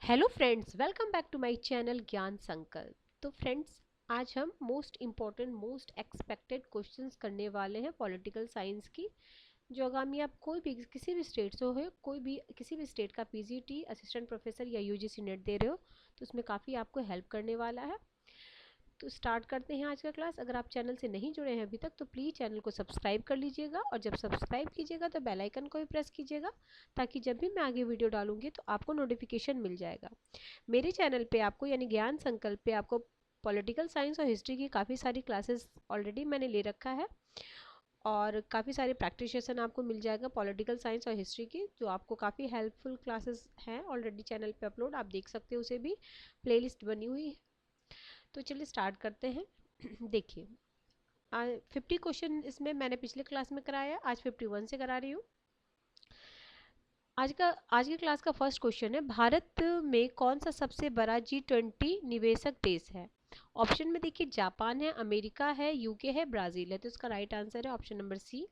Hello friends, welcome back to my channel Gyan Sankalp. तो friends, आज हम most important most expected questions करने वाले हैं पॉलिटिकल साइंस की। जो आगामी आप कोई भी किसी भी स्टेट से हो, कोई भी किसी भी स्टेट का पीजीटी असिस्टेंट प्रोफेसर या यूजीसी नेट दे रहे हो तो उसमें काफ़ी आपको हेल्प करने वाला है। तो स्टार्ट करते हैं आज का क्लास। अगर आप चैनल से नहीं जुड़े हैं अभी तक तो प्लीज़ चैनल को सब्सक्राइब कर लीजिएगा, और जब सब्सक्राइब कीजिएगा तो बेल आइकन को भी प्रेस कीजिएगा ताकि जब भी मैं आगे वीडियो डालूंगी तो आपको नोटिफिकेशन मिल जाएगा। मेरे चैनल पे आपको यानी ज्ञान संकल्प पे आपको पॉलिटिकल साइंस और हिस्ट्री की काफ़ी सारी क्लासेस ऑलरेडी मैंने ले रखा है, और काफ़ी सारे प्रैक्टिस सेशन आपको मिल जाएगा पॉलिटिकल साइंस और हिस्ट्री की, जो आपको काफ़ी हेल्पफुल क्लासेस हैं ऑलरेडी चैनल पे अपलोड, आप देख सकते हो, उसे भी प्लेलिस्ट बनी हुई है। तो चलिए स्टार्ट करते हैं। देखिए, 50 क्वेश्चन इसमें मैंने पिछले क्लास में कराया, आज 51 से करा रही हूँ। आज की क्लास का फर्स्ट क्वेश्चन है, भारत में कौन सा सबसे बड़ा G20 निवेशक देश है? ऑप्शन में देखिए, जापान है, अमेरिका है, यूके है, ब्राज़ील है। तो इसका राइट आंसर है ऑप्शन नंबर सी,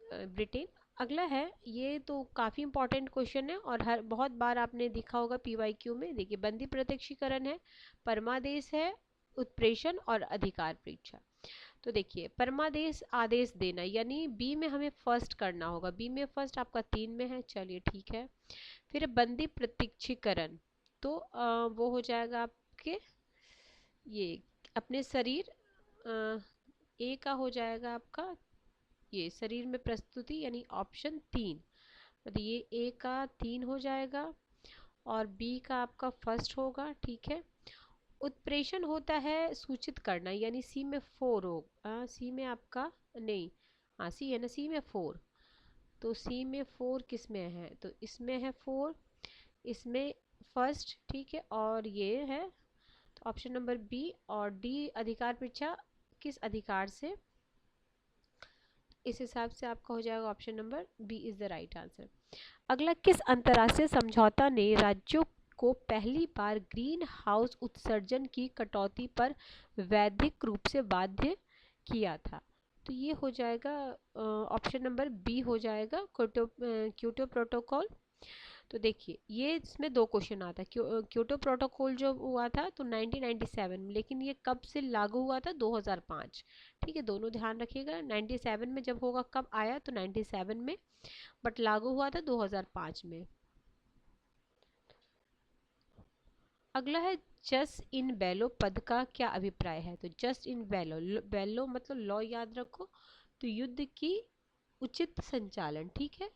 ब्रिटेन। अगला है, ये तो काफ़ी इंपॉर्टेंट क्वेश्चन है और हर बहुत बार आपने देखा होगा पीवाईक्यू में। देखिए, बंदी प्रत्यक्षीकरण है, परमादेश है, उत्प्रेषण और अधिकार परीक्षा। तो देखिए, परमादेश आदेश देना यानी बी में हमें फर्स्ट करना होगा। बी में फर्स्ट आपका 3 में है, चलिए ठीक है। फिर बंदी प्रत्यक्षीकरण, तो वो हो जाएगा आपके ये अपने शरीर, ए का हो जाएगा आपका ये शरीर में प्रस्तुति यानी ऑप्शन 3। मतलब ये ए का 3 हो जाएगा और बी का आपका फर्स्ट होगा, ठीक है। उत्प्रेषण होता है सूचित करना यानी सी में 4 होगा। सी में आपका नहीं, हाँ सी है ना, सी में 4। तो सी में 4 किस में है? तो इसमें है 4, इसमें फर्स्ट, ठीक है। और ये है तो ऑप्शन नंबर बी। और डी अधिकार परीक्षा किस अधिकार से, इस हिसाब से आपका हो जाएगा option number B is the right answer. अगला, किस अंतर्राष्ट्रीय समझौता ने राज्यों को पहली बार ग्रीन हाउस उत्सर्जन की कटौती पर वैधिक रूप से बाध्य किया था? तो ये हो जाएगा ऑप्शन नंबर बी हो जाएगा, क्योटो प्रोटोकॉल। तो देखिए, ये इसमें दो क्वेश्चन आता है। क्योटो प्रोटोकॉल जो हुआ था तो 1997 में, लेकिन ये कब से लागू हुआ था? 2005। ठीक है, दोनों ध्यान रखिएगा। 97 में जब होगा, कब आया? तो 97 में, बट लागू हुआ था 2005 में। अगला है, जस्ट इन बेलो पद का क्या अभिप्राय है? तो जस्ट इन बेलो, बेलो मतलब लॉ, याद रखो। तो युद्ध की उचित संचालन, ठीक है,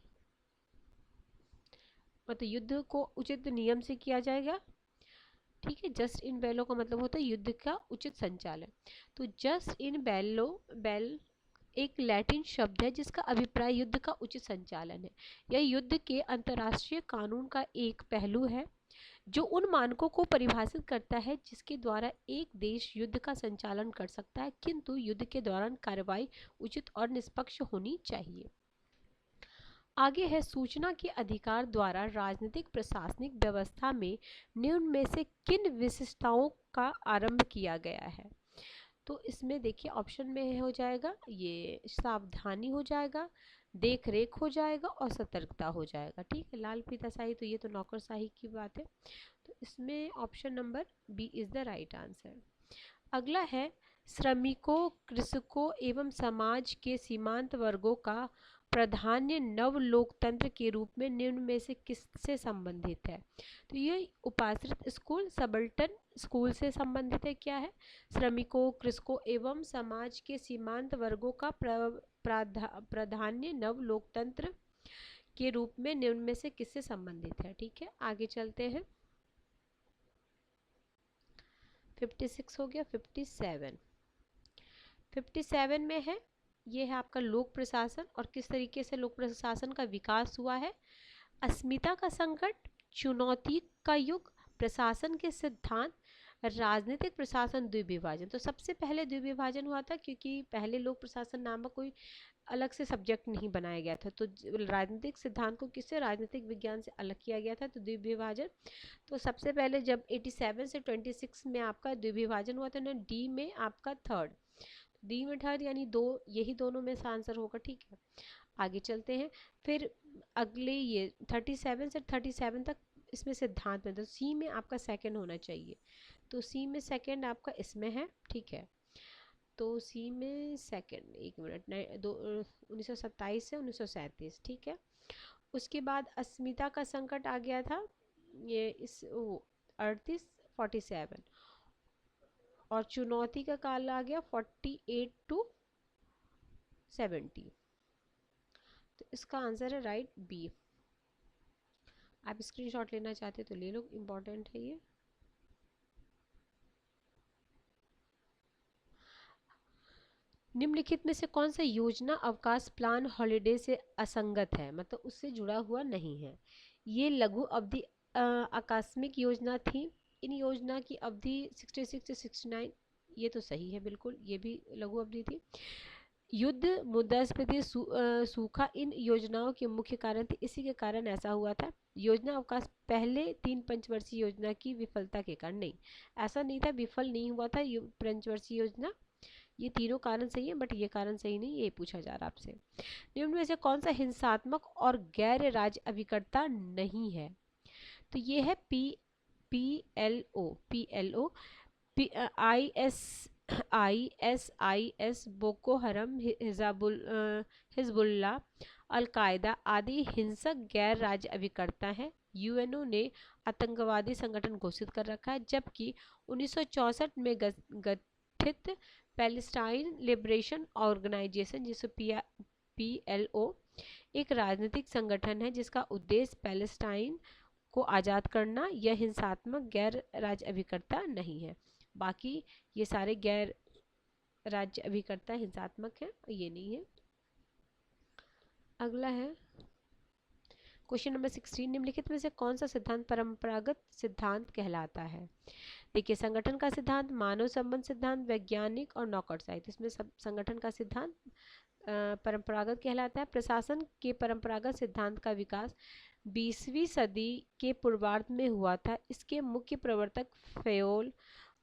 मतलब युद्ध को उचित नियम से किया जाएगा, ठीक है। जस्ट इन बेलो का मतलब होता है युद्ध का उचित संचालन। तो जस्ट इन बेलो, बेल एक लैटिन शब्द है जिसका अभिप्राय युद्ध का उचित संचालन है। यह युद्ध के अंतर्राष्ट्रीय कानून का एक पहलू है जो उन मानकों को परिभाषित करता है जिसके द्वारा एक देश युद्ध का संचालन कर सकता है, किंतु युद्ध के दौरान कार्रवाई उचित और निष्पक्ष होनी चाहिए। आगे है, सूचना के अधिकार द्वारा राजनीतिक प्रशासनिक व्यवस्था में निम्न में से किन विशिष्टताओं का आरंभ किया गया है? तो इसमें देखिए, ऑप्शन में हो जाएगा ये सावधानी हो जाएगा, देख रेख हो जाएगा और सतर्कता हो जाएगा, ठीक है। लाल फीताशाही तो ये तो नौकरशाही की बात है, तो इसमें option number B is the right answer. अगला है, श्रमिकों, कृषकों एवं समाज के सीमांत वर्गों का प्राधान्य नव लोकतंत्र के रूप में निम्न में से किससे संबंधित है? तो ये उपाश्रित स्कूल, सबल्टन स्कूल से संबंधित है। क्या है? श्रमिकों, कृषकों एवं समाज के सीमांत वर्गों का प्राधान्य नव लोकतंत्र के रूप में निम्न में से किससे संबंधित है? ठीक है, आगे चलते हैं। 56 हो गया, 57 में है, ये है आपका लोक प्रशासन और किस तरीके से लोक प्रशासन का विकास हुआ है। अस्मिता का संकट, चुनौती का युग, प्रशासन के सिद्धांत, राजनीतिक प्रशासन द्विविभाजन। तो सबसे पहले द्विविभाजन हुआ था क्योंकि पहले लोक प्रशासन नामक कोई अलग से सब्जेक्ट नहीं बनाया गया था, तो राजनीतिक सिद्धांत को किससे, राजनीतिक विज्ञान से अलग किया गया था, तो द्विविभाजन। तो सबसे पहले जब 87 से 26 में आपका द्विविभाजन हुआ था ना, डी में आपका थर्ड, डी में थर्ड यानी दो, यही दोनों में से आंसर होगा, ठीक है। आगे चलते हैं। फिर अगले ये 37 से 37 तक इसमें सिद्धांत में, तो सी में आपका सेकंड होना चाहिए, तो सी में सेकंड आपका इसमें है, ठीक है। तो सी में सेकंड, एक मिनट, 1927 से 1937, ठीक है। उसके बाद अस्मिता का संकट आ गया था, ये इस 38-47, और चुनौती का काल आ गया 48-70। तो इसका आंसर है राइट बी। आप स्क्रीनशॉट लेना चाहते तो ले लो, इम्पोर्टेंट है ये। निम्नलिखित में से कौन सा योजना अवकाश प्लान हॉलिडे से असंगत है, मतलब उससे जुड़ा हुआ नहीं है। ये लघु अवधि आकस्मिक योजना थी। इन योजना की अवधि 66 से 69, ये तो सही है बिल्कुल, ये भी लघु अवधि थी। युद्ध, मुद्रास्फीति, सूखा इन योजनाओं के मुख्य कारण थे, इसी के कारण ऐसा हुआ था। योजना अवकाश पहले 3 पंचवर्षीय योजना की विफलता के कारण, नहीं ऐसा नहीं था, विफल नहीं हुआ था पंचवर्षीय योजना। ये तीनों कारण सही है, बट ये कारण सही नहीं, ये पूछा जा रहा आपसे। निम्न में से कौन सा हिंसात्मक और गैर राज्य अभिकर्ता नहीं है, तो ये है PLO, ISIS, बोको हरम, हिजबुल्ला, अलकायदा आदि हिंसक गैर राज्य अभिकर्ता है। यूएनओ ने आतंकवादी संगठन घोषित कर रखा है, जबकि 1964 में गठित पैलेस्टाइन लिबरेशन ऑर्गेनाइजेशन, जिसे PLO, एक राजनीतिक संगठन है जिसका उद्देश्य पैलेस्टाइन को आज़ाद करना। यह हिंसात्मक गैर राज्य अभिकर्ता नहीं है। बाकी ये सारे गैर राज्य अभिकर्ता हिंसात्मक हैं, ये नहीं है। अगला है क्वेश्चन नंबर 16, निम्नलिखित में से कौन सा सिद्धांत परंपरागत सिद्धांत कहलाता है। देखिए, संगठन का सिद्धांत, मानव संबंध सिद्धांत, वैज्ञानिक और नौकरशाही साहित्य। इसमें सब संगठन का सिद्धांत परंपरागत कहलाता है। प्रशासन के परंपरागत सिद्धांत का विकास 20वीं सदी के पूर्वार्ध में हुआ था। इसके मुख्य प्रवर्तक फेयोल,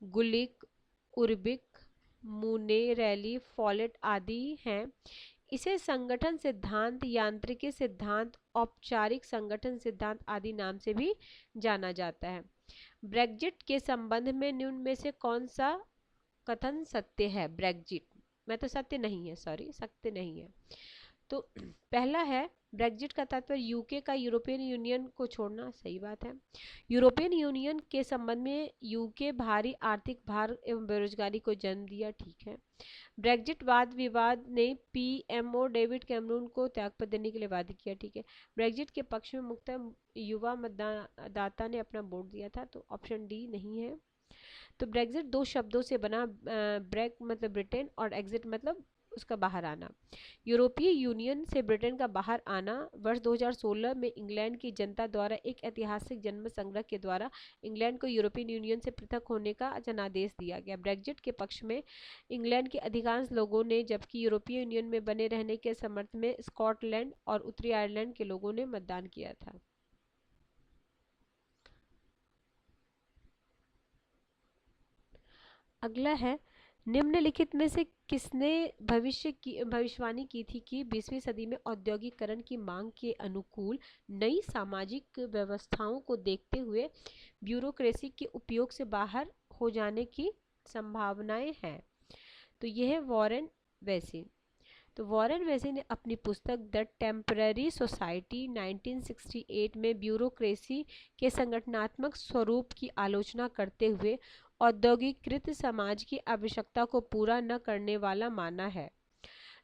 गुलिक, उर्बिक, मुनेरेली, फॉलेट आदि हैं। इसे संगठन सिद्धांत, यांत्रिकी सिद्धांत, औपचारिक संगठन सिद्धांत आदि नाम से भी जाना जाता है। ब्रेग्जिट के संबंध में निम्न में से कौन सा कथन सत्य है। ब्रेग्जिट में तो सत्य नहीं है, सॉरी, सत्य नहीं है। तो पहला है, ब्रेग्जिट का तात्पर्य यूके का यूरोपियन यूनियन को छोड़ना, सही बात है। यूरोपियन यूनियन के संबंध में यूके भारी आर्थिक भार एवं बेरोजगारी को जन्म दिया, ठीक है। ब्रेग्जिट वाद विवाद ने PMO डेविड कैमरून को त्यागपत्र देने के लिए वादा किया, ठीक है। ब्रेग्जिट के पक्ष में मुख्यतः युवा मतदाता ने अपना वोट दिया था, तो ऑप्शन डी नहीं है। तो ब्रेग्जिट 2 शब्दों से बना, ब्रेक मतलब ब्रिटेन और एग्जिट मतलब उसका बाहर आना। यूरोपीय यूनियन से ब्रिटेन का बाहर आना वर्ष 2016 में इंग्लैंड की जनता द्वारा एक ऐतिहासिक जनमत संग्रह के द्वारा इंग्लैंड को यूरोपियन यूनियन से पृथक होने का जनादेश दिया गया। ब्रेग्जिट के पक्ष में इंग्लैंड के अधिकांश लोगों ने, जबकि यूरोपीय यूनियन में बने रहने के समर्थन में स्कॉटलैंड और उत्तरी आयरलैंड के लोगों ने मतदान किया था। अगला है, निम्नलिखित में से किसने भविष्यवाणी की थी कि 20वीं सदी में औद्योगिकरण की मांग के अनुकूल नई सामाजिक व्यवस्थाओं को देखते हुए ब्यूरोक्रेसी के उपयोग से बाहर हो जाने की संभावनाएं हैं। तो यह है वॉरेन वेसी। तो वॉरेन वेसी ने अपनी पुस्तक द टेम्पररी सोसाइटी 1968 में ब्यूरोक्रेसी के संगठनात्मक स्वरूप की आलोचना करते हुए औद्योगिकृत समाज की आवश्यकता को पूरा न करने वाला माना है।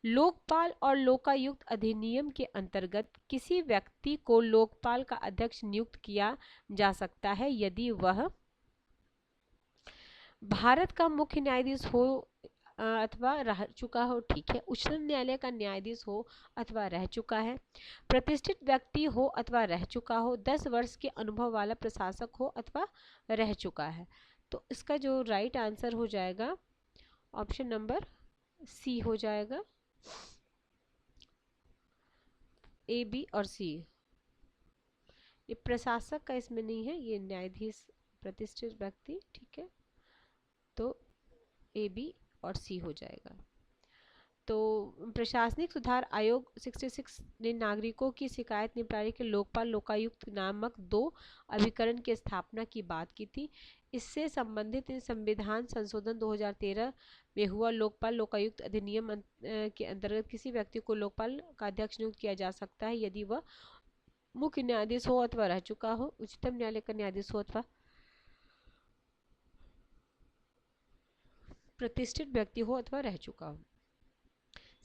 लोकपाल और लोकायुक्त अधिनियम के अंतर्गत किसी व्यक्ति को लोकपाल का अध्यक्ष नियुक्त किया जा सकता है यदि वह भारत का मुख्य न्यायाधीश हो अथवा रह चुका हो, ठीक है। उच्चतम न्यायालय का न्यायाधीश हो अथवा रह चुका है, प्रतिष्ठित व्यक्ति हो अथवा रह चुका हो, 10 वर्ष के अनुभव वाला प्रशासक हो अथवा रह चुका है। तो इसका जो राइट आंसर हो जाएगा ऑप्शन नंबर सी हो जाएगा, A, B और C। ये प्रशासक का इसमें नहीं है, ये न्यायाधीश, प्रतिष्ठित व्यक्ति, ठीक है। तो A, B और C हो जाएगा। तो प्रशासनिक सुधार आयोग 66 ने नागरिकों की शिकायत निपटारे के लोकपाल लोकायुक्त नामक 2 अभिकरण की स्थापना की बात की थी। इससे संबंधित संविधान संशोधन 2013 में हुआ। लोकपाल लोकायुक्त अधिनियम के अंतर्गत किसी व्यक्ति को लोकपाल का अध्यक्ष नियुक्त किया जा सकता है यदि वह मुख्य न्यायाधीश हो अथवा रह चुका हो, उच्चतम न्यायालय का न्यायाधीश हो अथवा प्रतिष्ठित व्यक्ति हो अथवा रह चुका हो।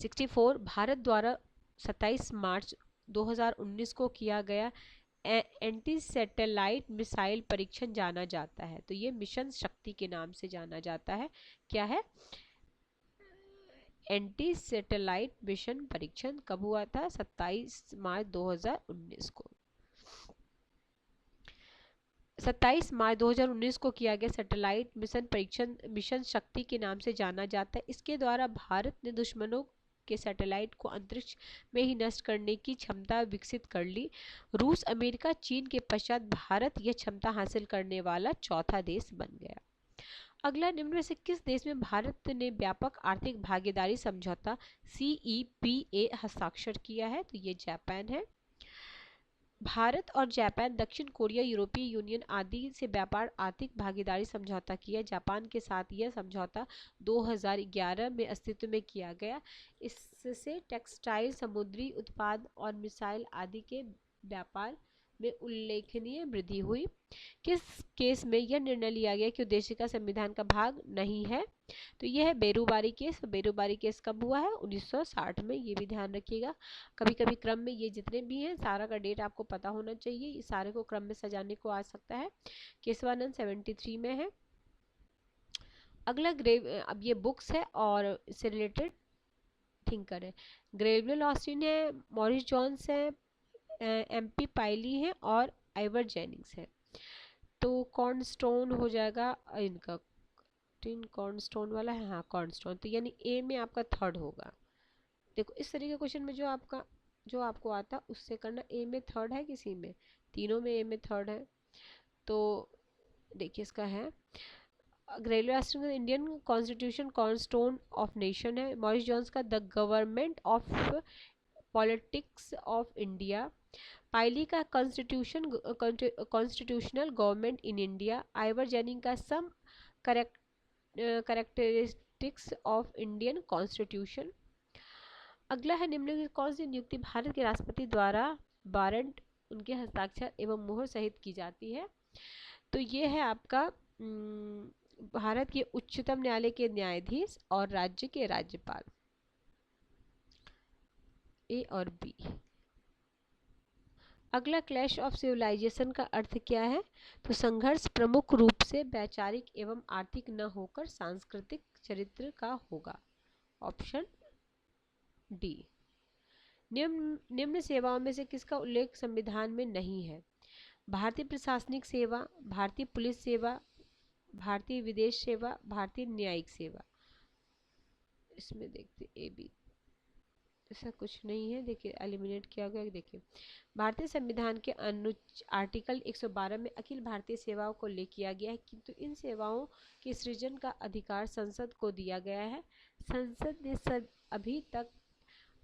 64 भारत द्वारा 27 मार्च 2019 को किया गया एंटी सैटेलाइट मिसाइल परीक्षण जाना जाता है। तो ये मिशन शक्ति के नाम से जाना जाता है। क्या है? एंटी सैटेलाइट मिशन परीक्षण कब हुआ था? 27 मार्च 2019 को। 27 मार्च 2019 को किया गया सैटेलाइट मिशन परीक्षण मिशन शक्ति के नाम से जाना जाता है। इसके द्वारा भारत ने दुश्मनों के सैटेलाइट को अंतरिक्ष में ही नष्ट करने की क्षमता विकसित कर ली। रूस, अमेरिका, चीन के पश्चात भारत यह क्षमता हासिल करने वाला चौथा देश बन गया। अगला, निम्न में से किस देश में भारत ने व्यापक आर्थिक भागीदारी समझौता CEPA हस्ताक्षर किया है? तो ये जापान है। भारत और जापान, दक्षिण कोरिया, यूरोपीय यूनियन आदि से व्यापार आर्थिक भागीदारी समझौता किया। जापान के साथ यह समझौता 2011 में अस्तित्व में किया गया। इससे टेक्सटाइल, समुद्री उत्पाद और मिसाइल आदि के व्यापार में उल्लेखनीय वृद्धि हुई। किस केस में यह निर्णय लिया गया कि उद्देश्य का संविधान का भाग नहीं है? तो यह है बेरुबारी केस। बेरुबारी केस कब हुआ है? 1960 में। ये भी ध्यान रखिएगा। कभी कभी क्रम में ये जितने भी हैं सारा का डेट आपको पता होना चाहिए, इस सारे को क्रम में सजाने को आ सकता है। केशवानंद 73 में है। अगला अब ये बुक्स है और इससे रिलेटेड थिंकर है। ग्रेवियल ऑस्टिन है, मॉरिस जॉन्स है, MP पाइली है और आइवर जेनिंग्स है। तो कॉर्नस्टोन हो जाएगा इनका, टिन कॉर्नस्टोन वाला है, हाँ कॉर्नस्टोन। तो यानी ए में आपका थर्ड होगा। देखो इस तरीके के क्वेश्चन में जो आपको आता उससे करना। ए में थर्ड है किसी में? तीनों में ए में थर्ड है। तो देखिए इसका है ग्रेवियल ऑस्टिन का Indian constitution cornerstone of nation है। मॉरिस जॉन्स का the government of politics of India. Pylee का constitutional government in India. Ivor Jenning का some characteristics of Indian constitution. अगला है, निम्नलिखित कौन सी नियुक्ति भारत के राष्ट्रपति द्वारा वारंट उनके हस्ताक्षर एवं मोहर सहित की जाती है? तो ये है आपका भारत के उच्चतम न्यायालय के न्यायाधीश और राज्य के राज्यपाल। ए और बी। अगला, क्लैश ऑफ सिविलाइजेशन का अर्थ क्या है? तो संघर्ष प्रमुख रूप से वैचारिक एवं आर्थिक न होकर सांस्कृतिक चरित्र का होगा। Option D. निम्न सेवाओं में से किसका उल्लेख संविधान में नहीं है? भारतीय प्रशासनिक सेवा, भारतीय पुलिस सेवा, भारतीय विदेश सेवा, भारतीय न्यायिक सेवा। इसमें देखते ए बी, ऐसा कुछ नहीं है। देखिए एलिमिनेट किया गया। देखिए भारतीय संविधान के आर्टिकल 112 में अखिल भारतीय सेवाओं को ले किया गया है, किंतु इन सेवाओं के सृजन का अधिकार संसद को दिया गया है। संसद ने अभी तक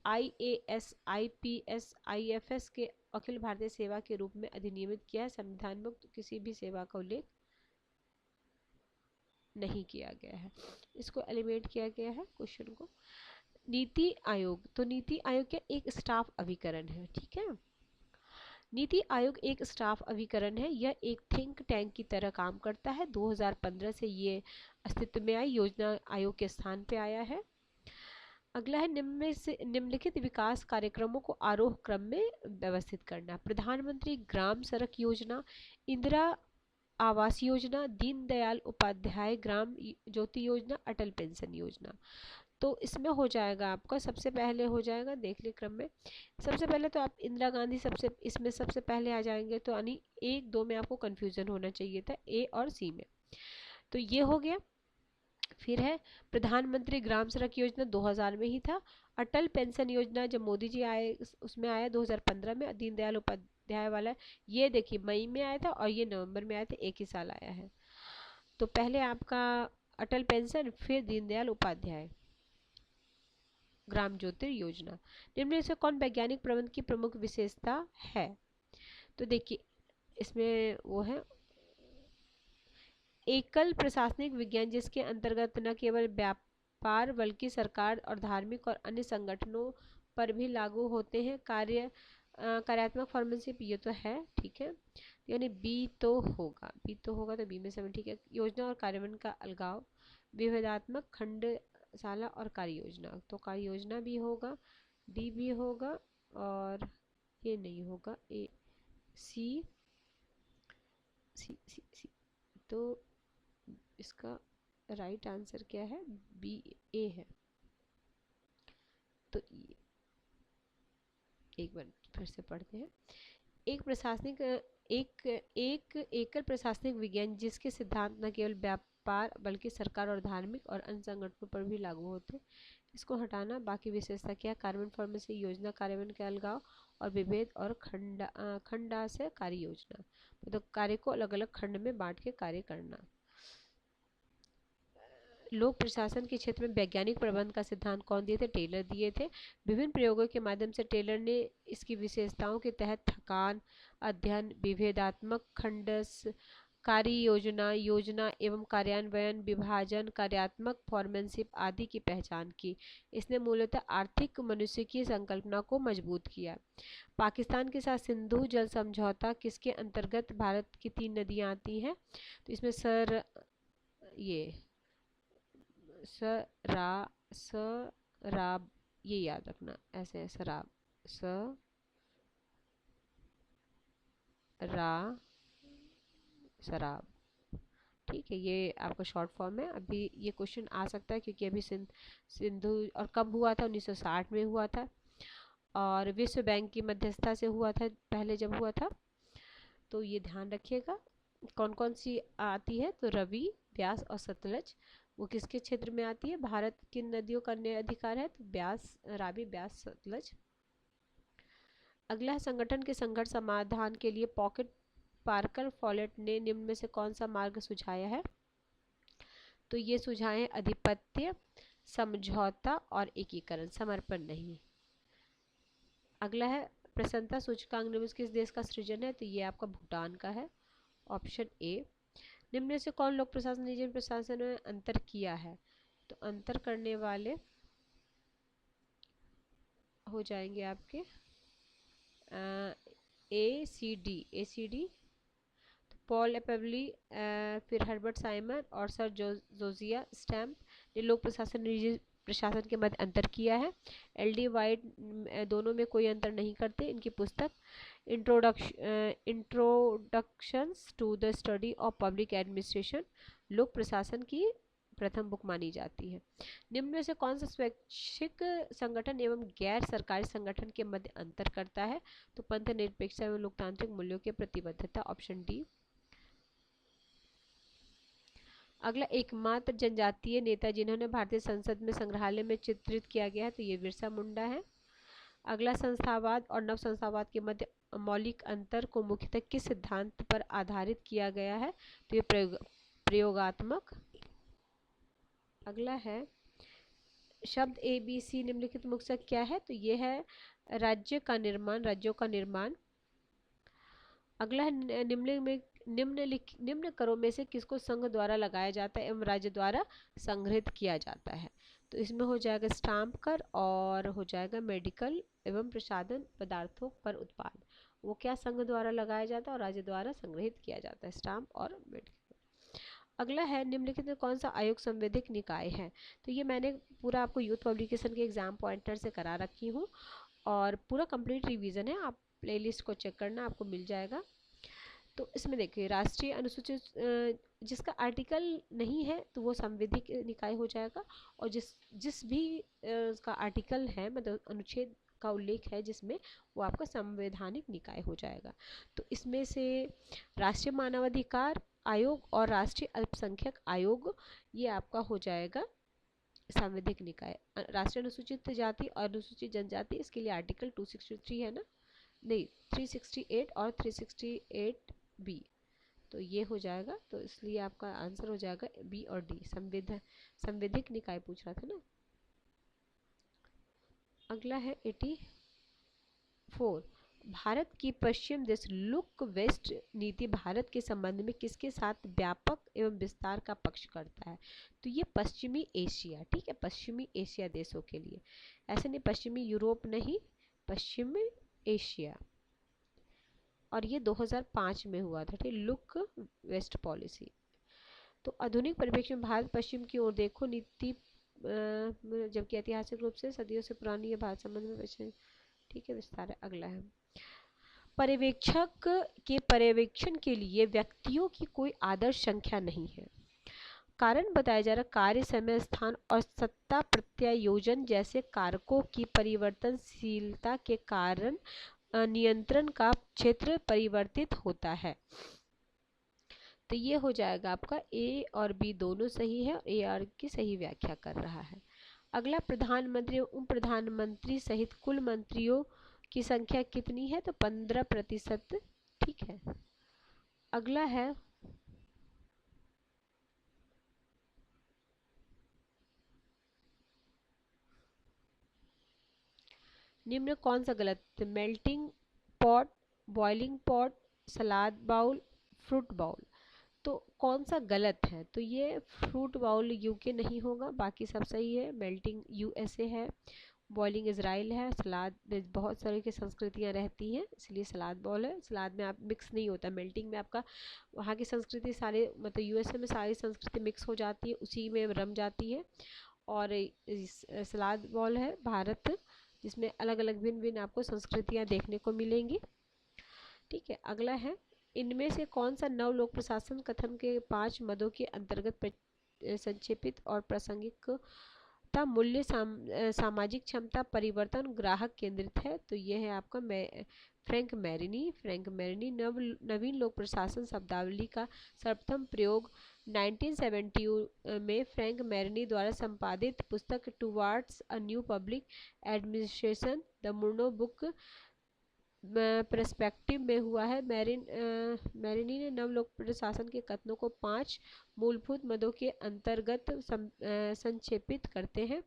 IAS, IPS, IFS के अखिल भारतीय सेवा के रूप में अधिनियमित किया है। संविधान में किसी भी सेवा का उल्लेख नहीं किया गया है। इसको एलिमिनेट किया गया है क्वेश्चन को। नीति आयोग, तो नीति आयोग क्या एक स्टाफ अभिकरण है, ठीक है। नीति आयोग एक स्टाफ अभिकरण है। यह एक थिंक टैंक की तरह काम करता है। 2015 से ये अस्तित्व में आई योजना आयोग के स्थान पे आया है। अगला है, निम्नलिखित विकास कार्यक्रमों को आरोह क्रम में व्यवस्थित करना। प्रधानमंत्री ग्राम सड़क योजना, इंदिरा आवास योजना, दीनदयाल उपाध्याय ग्राम ज्योति योजना, अटल पेंशन योजना। तो इसमें हो जाएगा आपका, सबसे पहले हो जाएगा, देख ले क्रम में। सबसे पहले तो आप इंदिरा गांधी इसमें सबसे पहले आ जाएंगे। तो यानी 1-2 में आपको कंफ्यूजन होना चाहिए था, ए और सी में। तो ये हो गया। फिर है प्रधानमंत्री ग्राम सड़क योजना 2000 में ही था। अटल पेंशन योजना जब मोदी जी आए उसमें आया 2015 में। दीनदयाल उपाध्याय वाला ये देखिए मई में आया था और ये नवंबर में आया था, एक ही साल आया है। तो पहले आपका अटल पेंशन, फिर दीनदयाल उपाध्याय। ग्राम ज्योतिर योजना। निम्न में से कौन वैज्ञानिक प्रबंध की प्रमुख विशेषता है? तो देखिए इसमें वो है एकल प्रशासनिक विज्ञान, जिसके अंतर्गत न केवल व्यापार बल्कि सरकार और धार्मिक और अन्य संगठनों पर भी लागू होते हैं। कार्यात्मक फॉर्मनशिप, ये तो है ठीक है, यानी बी तो होगा, तो बी में से ठीक है। योजना और कार्यान्वयन का अलगाव, विभेदात्मक खंडशाला और कार्य योजना, तो कार्य योजना भी होगा, डी भी होगा, और ये नहीं होगा, ए सी सी सी सी तो इसका राइट आंसर क्या है? बी ए है। तो एक बार फिर से पढ़ते हैं। एक प्रशासनिक एक एक एकल प्रशासनिक विज्ञान, जिसके सिद्धांत न केवल व्यापार बल्कि सरकार और धार्मिक और अन्य संगठनों पर भी लागू होते हैं। इसको हटाना। बाकी विशेषता क्या? कार्बन फॉर्म से योजना कार्यान्वयन के अलगाव और विभेद और खंडा से कार्य योजना, मतलब कार्य को अलग अलग खंड में बांट के कार्य करना। लोक प्रशासन के क्षेत्र में वैज्ञानिक प्रबंध का सिद्धांत कौन दिए थे? टेलर दिए थे। विभिन्न प्रयोगों के माध्यम से टेलर ने इसकी विशेषताओं के तहत थकान अध्ययन, विभेदात्मक खंडस, कार्य योजना, योजना एवं कार्यान्वयन, विभाजन, कार्यात्मक फॉर्मेनशिप आदि की पहचान की। इसने मूलतः आर्थिक मनुष्य की संकल्पना को मजबूत किया। पाकिस्तान के साथ सिंधु जल समझौता किसके अंतर्गत भारत की 3 नदियां आती हैं? तो इसमें सर ये सराब, ये याद रखना, ऐसे है शराब, शराब, ठीक है। ये आपका शॉर्ट फॉर्म है। अभी ये क्वेश्चन आ सकता है क्योंकि अभी सिंधु और कब हुआ था? 1960 में हुआ था, और विश्व बैंक की मध्यस्थता से हुआ था पहले जब हुआ था। तो ये ध्यान रखिएगा। कौन कौन सी आती है? तो रवि, ब्यास और सतलज। वो किसके क्षेत्र में आती है? भारत किन नदियों का अन्य अधिकार है? तो ब्यास, रावी, ब्यास, सतलज। अगला है संगठन के संघर्ष समाधान के लिए पॉकेट पार्कर फॉलेट ने निम्न में से कौन सा मार्ग सुझाया है? तो ये सुझाए अधिपत्य, समझौता और एकीकरण, समर्पण नहीं। अगला है प्रसन्नता सूचकांक निम्न किस देश का सृजन है? तो ये आपका भूटान का है, ऑप्शन ए। निम्न में से कौन लोक प्रशासन निजी प्रशासन में अंतर किया है? तो अंतर करने वाले हो जाएंगे आपके ए सी डी, पॉल एपेवली, फिर हर्बर्ट साइमन और सर जोजिया स्टैम्प ने लोक प्रशासन निजी प्रशासन के मध्य अंतर किया है। एल.डी. वाइट दोनों में कोई अंतर नहीं करते। इनकी पुस्तक introductions to the study of public administration लोक प्रशासन की प्रथम बुक मानी जाती है। निम्न में से कौन सा स्वैच्छिक संगठन एवं गैर सरकारी संगठन के मध्य अंतर करता है? तो पंथ निरपेक्षता एवं लोकतांत्रिक मूल्यों की प्रतिबद्धता, ऑप्शन डी। अगला एकमात्र जनजातीय नेता जिन्होंने भारतीय संसद में संग्रहालय में चित्रित किया गया है, तो ये बिरसा मुंडा है। अगला संस्थावाद और नव संस्थावाद के मध्य मौलिक अंतर को मुख्यतः किस सिद्धांत पर आधारित किया गया है? तो ये प्रयोगात्मक। अगला है शब्द ABC निम्नलिखित मुख्य से क्या है? तो ये है राज्य का निर्माण, राज्यों का निर्माण। अगला है निम्न करों में से किसको संघ द्वारा लगाया जाता है एवं राज्य द्वारा संग्रहित किया जाता है? तो इसमें हो जाएगा स्टाम्प कर और हो जाएगा मेडिकल एवं प्रसाधन पदार्थों पर उत्पाद। वो क्या संघ द्वारा लगाया जाता है और राज्य द्वारा संग्रहित किया जाता है? स्टाम्प और मेडिकल। अगला है निम्नलिखित में कौन सा आयोग संवैधानिक निकाय है? तो ये मैंने पूरा आपको यूथ पब्लिकेशन के एग्जाम पॉइंटर से करा रखी हूँ और पूरा कंप्लीट रिवीजन है। आप प्लेलिस्ट को चेक करना, आपको मिल जाएगा। तो इसमें देखिए राष्ट्रीय अनुसूचित जिसका आर्टिकल नहीं है तो वो संवैधानिक निकाय हो जाएगा, और जिस भी उसका आर्टिकल है मतलब अनुच्छेद का उल्लेख है जिसमें, वो आपका संवैधानिक निकाय हो जाएगा। तो इसमें से राष्ट्रीय मानवाधिकार आयोग और राष्ट्रीय अल्पसंख्यक आयोग, ये आपका हो जाएगा संवैधानिक निकाय। राष्ट्रीय अनुसूचित जाति और अनुसूचित जनजाति, इसके लिए आर्टिकल 263 है ना, नहीं 368 और 368B, तो ये हो जाएगा। तो इसलिए आपका आंसर हो जाएगा बी और डी, संवैधानिक निकाय पूछ रहा था ना। अगला है 84। भारत की पश्चिम देश लुक वेस्ट नीति भारत के संबंध में किसके साथ व्यापक एवं विस्तार का पक्ष करता है? तो ये पश्चिमी एशिया, ठीक है, पश्चिमी एशिया देशों के लिए, ऐसे नहीं पश्चिमी यूरोप नहीं, पश्चिमी एशिया। और ये 2005 में हुआ था, ठीक, लुक वेस्ट पॉलिसी। तो आधुनिक परिप्रेक्ष्य में भारत पश्चिम की ओर देखो नीति जबकि ऐतिहासिक रूप से सदियों से पुरानी ये भारत संबंध में पश्चिम, ठीक है, विस्तार है। अगला है पर्यवेक्षक के पर्यवेक्षण के लिए व्यक्तियों की कोई आदर्श संख्या नहीं है। कारण बताया जा रहा कार्य समय स्थान और सत्ता प्रत्यायोजन जैसे कारकों की परिवर्तनशीलता के कारण नियंत्रण का क्षेत्र परिवर्तित होता है। तो ये हो जाएगा आपका ए और बी दोनों सही है, ए और की सही व्याख्या कर रहा है। अगला प्रधानमंत्री और उप प्रधानमंत्री सहित कुल मंत्रियों की संख्या कितनी है? तो 15%, ठीक है। अगला है निम्न कौन सा गलत? मेल्टिंग पॉट, बॉइलिंग पॉट, सलाद बाउल, फ्रूट बाउल। तो कौन सा गलत है? तो ये फ्रूट बाउल यूके नहीं होगा, बाकी सब सही है। मेल्टिंग यूएसए है, बॉइलिंग इजराइल है, सलाद में बहुत सारी की संस्कृतियाँ रहती हैं इसलिए सलाद बॉल है। सलाद में आप मिक्स नहीं होता, मेल्टिंग में आपका वहाँ की संस्कृति सारे मतलब यूएसए में सारी संस्कृति मिक्स हो जाती है, उसी में रम जाती है। और सलाद बॉल है भारत, जिसमें अलग अलग भिन्न भिन्न आपको संस्कृतियाँ देखने को मिलेंगी, ठीक है। अगला है इनमें से कौन सा नव लोक प्रशासन कथन के 5 मदों के अंतर्गत संक्षेपित और प्रासंगिकता मूल्य सामाजिक क्षमता परिवर्तन ग्राहक केंद्रित है? तो यह है आपका फ्रैंक मैरिनी नवीन लोक प्रशासन शब्दावली का सर्वप्रथम प्रयोग 1970 में फ्रैंक मैरिनी द्वारा संपादित पुस्तक towards a new public administration the मुर्नो बुक पर्सपेक्टिव में हुआ है। मैरिनी ने नवलोक प्रशासन के कथनों को 5 मूलभूत मदों के अंतर्गत संक्षेपित करते हैं: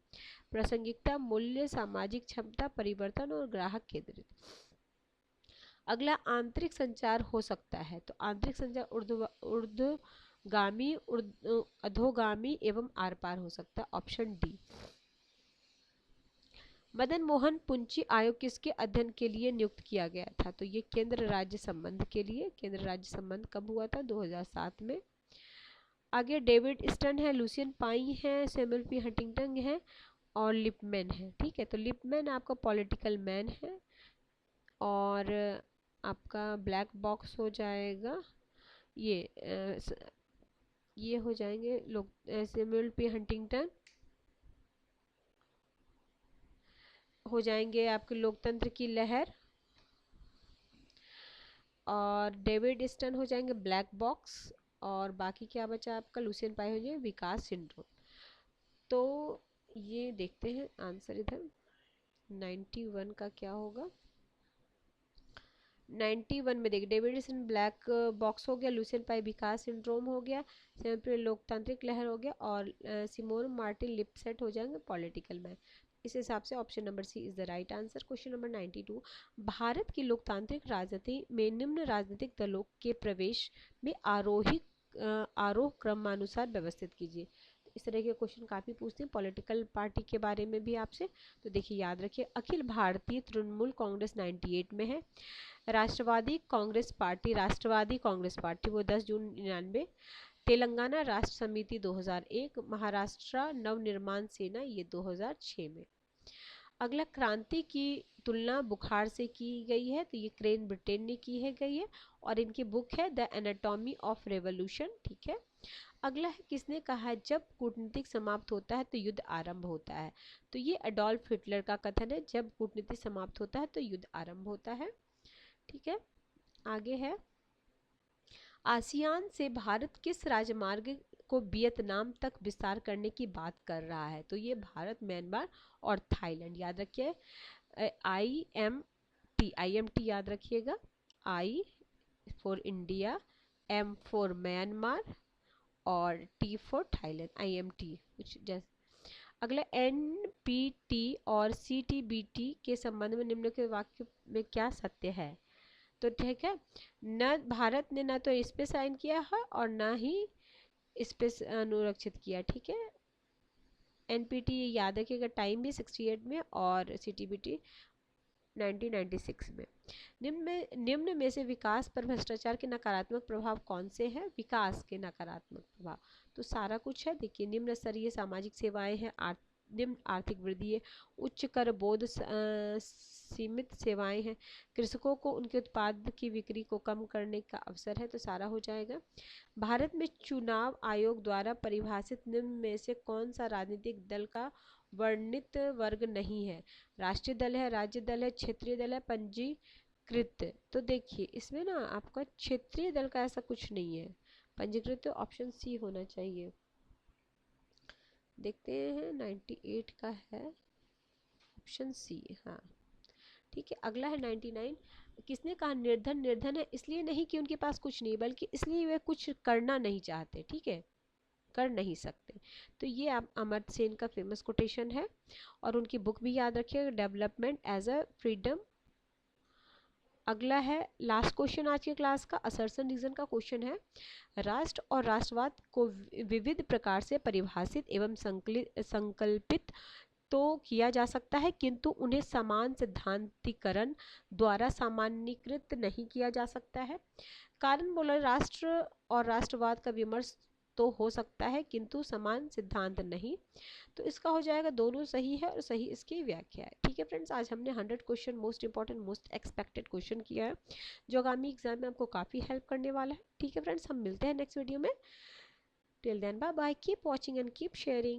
प्रासंगिकता, मूल्य, सामाजिक क्षमता, परिवर्तन और ग्राहक केंद्रित। अगला आंतरिक संचार हो सकता है, तो आंतरिक संचार ऊर्ध्वगामी, अधोगामी एवं आर पार हो सकता है, ऑप्शन डी। मदन मोहन पुंची आयोग किसके अध्ययन के लिए नियुक्त किया गया था? तो ये केंद्र राज्य संबंध के लिए। केंद्र राज्य संबंध कब हुआ था? 2007 में। आगे डेविड स्टर्न है, लुसियन पाई है, सैमुअल पी हंटिंगटन है और लिपमैन है, ठीक है। तो लिपमैन आपका पॉलिटिकल मैन है और आपका ब्लैक बॉक्स हो जाएगा ये हो जाएंगे लोग सैमुअल पी हंटिंगटन हो जाएंगे आपके लोकतंत्र की लहर, और डेविड स्टर्न हो जाएंगे ब्लैक बॉक्स, और बाकी क्या बचा आपका? लुसियन पाई हो जाएंगे विकास सिंड्रोम। तो ये देखते हैं आंसर इधर 91 का क्या होगा। 91 में देखिए डेविड स्टर्न ब्लैक बॉक्स हो गया, लुसियन पाई विकास सिंड्रोम हो गया, सैमुअल लोकतांत्रिक लहर हो गया, और सिमोन मार्टिन लिपसेट हो जाएंगे पॉलिटिकल मैन। इस हिसाब से option number C is the right answer. Question number 92, Bharat की लोकतांत्रिक राजनीति में निम्न राजनीतिक दलों के प्रवेश में आरोह क्रमानुसार व्यवस्थित कीजिए। इस तरह के क्वेश्चन काफ़ी पूछते हैं पॉलिटिकल पार्टी के बारे में भी आपसे। तो देखिए याद रखिए, अखिल भारतीय तृणमूल कांग्रेस 98 में है, राष्ट्रवादी कांग्रेस पार्टी वो 10 जून 99, तेलंगाना राष्ट्र समिति 2001, महाराष्ट्र नवनिर्माण सेना ये 2006 में। अगला क्रांति की तुलना बुखार से की गई है, तो ये क्रेन ब्रिटेन ने की है गई है, और इनकी बुक है द एनाटॉमी ऑफ रेवोल्यूशन, ठीक है। अगला है किसने कहा है जब कूटनीतिक समाप्त होता है तो युद्ध आरंभ होता है? तो ये एडोल्फ हिटलर का कथन है, जब कूटनीति समाप्त होता है तो युद्ध आरंभ होता है, ठीक है। आगे है आसियान से भारत किस राजमार्ग को वियतनाम तक विस्तार करने की बात कर रहा है? तो ये भारत, म्यांमार और थाईलैंड। याद रखिए आई एम टी याद रखिएगा, I for India, M for Myanmar और टी फॉर थाईलैंड, IMT कुछ जैसे। अगला, एनपीटी और सीटीबीटी के संबंध में निम्न के वाक्य में क्या सत्य है? तो ठीक है, न भारत ने ना तो इस पे साइन किया है और ना ही इस पे अनुरक्षित किया। ठीक है, एनपीटी याद रखिएगा, टाइम भी 68 में और सीटीबीटी 1996 में। निम्न में से विकास पर भ्रष्टाचार के नकारात्मक प्रभाव कौन से हैं? विकास के नकारात्मक प्रभाव तो सारा कुछ है। देखिए, निम्न स्तरीय सामाजिक सेवाएं हैं, निम्न आर्थिक वृद्धि है, उच्च कर बोध सीमित सेवाएं हैं, कृषकों को उनके उत्पाद की बिक्री को कम करने का अवसर है, तो सारा हो जाएगा। भारत में चुनाव आयोग द्वारा परिभाषित निम्न में से कौन सा राजनीतिक दल का वर्णित वर्ग नहीं है? राष्ट्रीय दल है, राज्य दल है, क्षेत्रीय दल है, पंजीकृत। तो देखिए, इसमें ना आपका क्षेत्रीय दल का ऐसा कुछ नहीं है, पंजीकृत तो ऑप्शन सी होना चाहिए। देखते हैं, 98 का है ऑप्शन सी। हाँ ठीक है, अगला है 99। किसने कहा निर्धन निर्धन है इसलिए नहीं कि उनके पास कुछ नहीं, बल्कि इसलिए वे कुछ करना नहीं चाहते। ठीक है, कर नहीं सकते। तो ये आप अमर्त्य सेन का फेमस कोटेशन है, और उनकी बुक भी याद रखिए, डेवलपमेंट एज अ फ्रीडम। अगला है लास्ट क्वेश्चन आज के क्लास का, असर्शन रीजन का क्वेश्चन है। राष्ट्र और राष्ट्रवाद को विविध प्रकार से परिभाषित एवं संकल्पित तो किया जा सकता है, किंतु उन्हें समान सिद्धांतीकरण द्वारा सामान्यीकृत नहीं किया जा सकता है। कारण बोला, राष्ट्र और राष्ट्रवाद का विमर्श तो हो सकता है किंतु समान सिद्धांत नहीं। तो इसका हो जाएगा दोनों सही है और सही इसकी व्याख्या है। ठीक है फ्रेंड्स, आज हमने 100 question most important most expected question किया है, जो आगामी एग्जाम में आपको काफ़ी हेल्प करने वाला है। ठीक है फ्रेंड्स, हम मिलते हैं नेक्स्ट वीडियो में। Till then bye bye, keep watching and keep sharing.